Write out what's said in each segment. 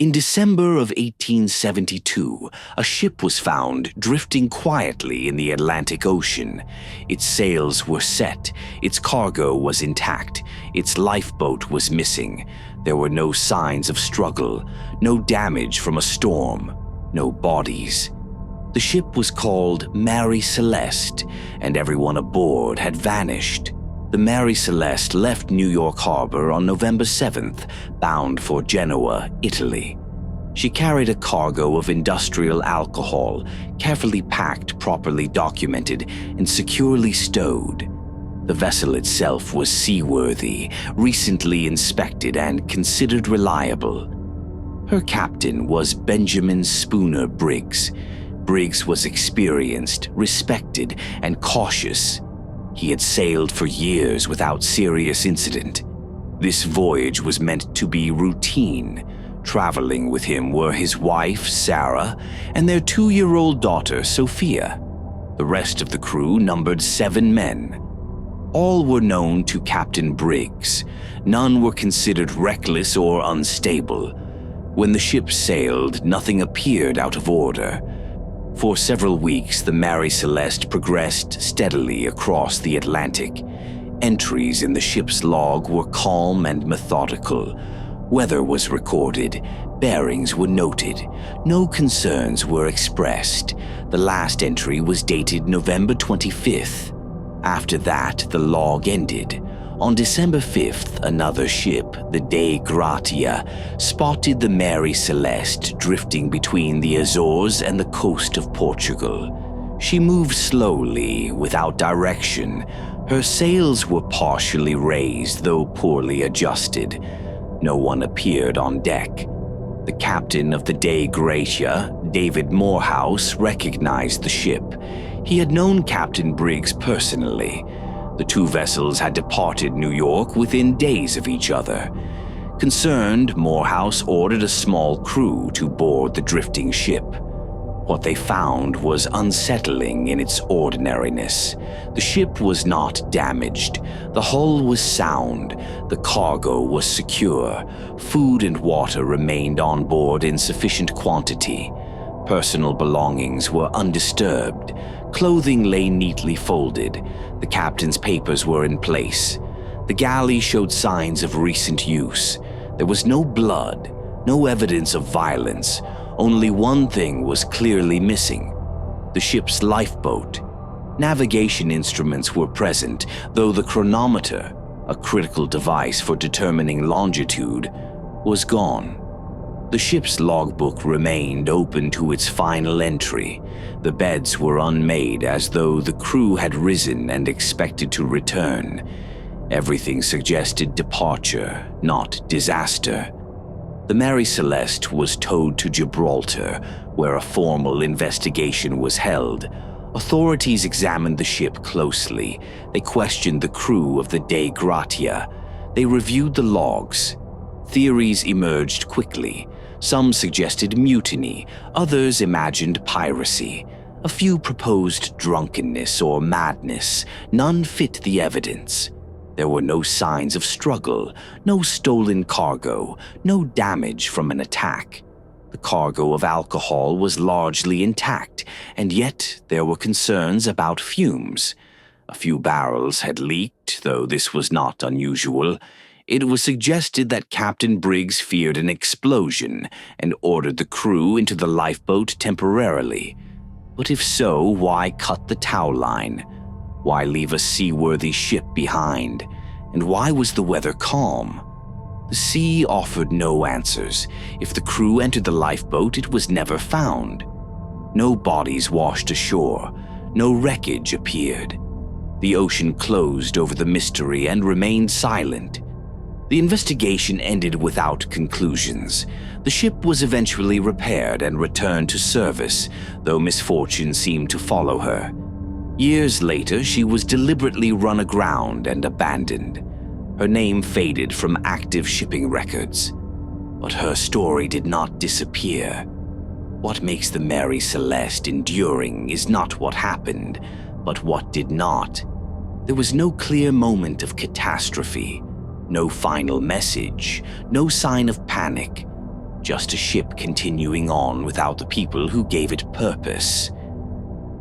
In December of 1872, a ship was found drifting quietly in the Atlantic Ocean. Its sails were set, its cargo was intact, its lifeboat was missing. There were no signs of struggle, no damage from a storm, no bodies. The ship was called Mary Celeste, and everyone aboard had vanished. The Mary Celeste left New York Harbor on November 7th, bound for Genoa, Italy. She carried a cargo of industrial alcohol, carefully packed, properly documented, and securely stowed. The vessel itself was seaworthy, recently inspected, and considered reliable. Her captain was Benjamin Spooner Briggs. Briggs was experienced, respected, and cautious. He had sailed for years without serious incident. This voyage was meant to be routine. Traveling with him were his wife, Sarah, and their 2-year-old daughter, Sophia. The rest of the crew numbered 7 men. All were known to Captain Briggs. None were considered reckless or unstable. When the ship sailed, nothing appeared out of order. For several weeks, the Mary Celeste progressed steadily across the Atlantic. Entries in the ship's log were calm and methodical. Weather was recorded, bearings were noted, no concerns were expressed. The last entry was dated November 25th. After that, the log ended. On December 5th, another ship, the Dei Gratia, spotted the Mary Celeste drifting between the Azores and the coast of Portugal. She moved slowly, without direction. Her sails were partially raised, though poorly adjusted. No one appeared on deck. The captain of the Dei Gratia, David Morehouse, recognized the ship. He had known Captain Briggs personally. The 2 vessels had departed New York within days of each other. Concerned, Morehouse ordered a small crew to board the drifting ship. What they found was unsettling in its ordinariness. The ship was not damaged. The hull was sound. The cargo was secure. Food and water remained on board in sufficient quantity. Personal belongings were undisturbed. Clothing lay neatly folded. The captain's papers were in place. The galley showed signs of recent use. There was no blood, no evidence of violence. Only one thing was clearly missing: the ship's lifeboat. Navigation instruments were present, though the chronometer, a critical device for determining longitude, was gone. The ship's logbook remained open to its final entry. The beds were unmade, as though the crew had risen and expected to return. Everything suggested departure, not disaster. The Mary Celeste was towed to Gibraltar, where a formal investigation was held. Authorities examined the ship closely. They questioned the crew of the Dei Gratia. They reviewed the logs. Theories emerged quickly. Some suggested mutiny, others imagined piracy. A few proposed drunkenness or madness. None fit the evidence. There were no signs of struggle, no stolen cargo, no damage from an attack. The cargo of alcohol was largely intact, and yet there were concerns about fumes. A few barrels had leaked, though this was not unusual. It was suggested that Captain Briggs feared an explosion and ordered the crew into the lifeboat temporarily. But if so, why cut the tow line? Why leave a seaworthy ship behind? And why was the weather calm? The sea offered no answers. If the crew entered the lifeboat, it was never found. No bodies washed ashore. No wreckage appeared. The ocean closed over the mystery and remained silent. The investigation ended without conclusions. The ship was eventually repaired and returned to service, though misfortune seemed to follow her. Years later, she was deliberately run aground and abandoned. Her name faded from active shipping records. But her story did not disappear. What makes the Mary Celeste enduring is not what happened, but what did not. There was no clear moment of catastrophe. No final message, no sign of panic. just a ship continuing on without the people who gave it purpose.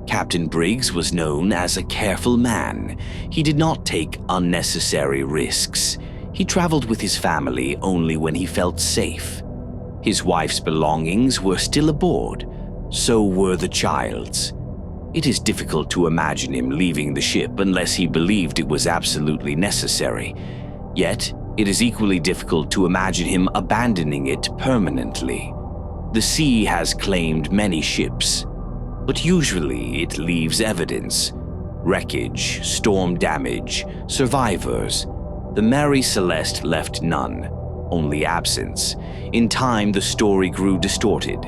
Captain Briggs was known as a careful man. He did not take unnecessary risks. He traveled with his family only when he felt safe. His wife's belongings were still aboard, so were the child's. It is difficult to imagine him leaving the ship unless he believed it was absolutely necessary. Yet, it is equally difficult to imagine him abandoning it permanently. The sea has claimed many ships, but usually it leaves evidence. Wreckage, storm damage, survivors. The Mary Celeste left none, only absence. In time, the story grew distorted.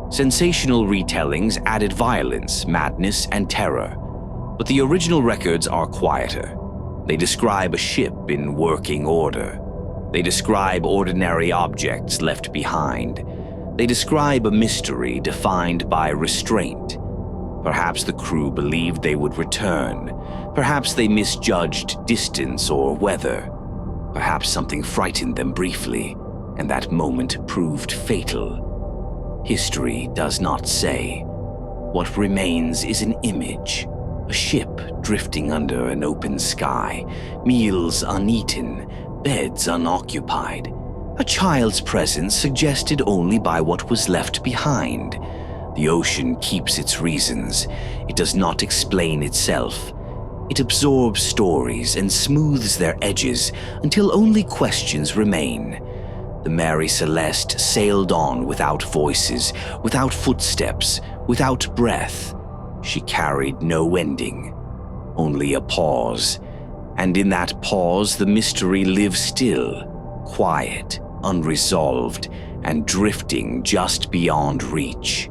Sensational retellings added violence, madness, and terror. But the original records are quieter. They describe a ship in working order. They describe ordinary objects left behind. They describe a mystery defined by restraint. Perhaps the crew believed they would return. Perhaps they misjudged distance or weather. Perhaps something frightened them briefly, and that moment proved fatal. History does not say. What remains is an image, a ship drifting under an open sky, meals uneaten, beds unoccupied, a child's presence suggested only by what was left behind. The ocean keeps its reasons. It does not explain itself. It absorbs stories and smooths their edges until only questions remain. The Mary Celeste sailed on without voices, without footsteps, without breath. She carried no ending, only a pause. And in that pause, the mystery lives still, quiet, unresolved, and drifting just beyond reach.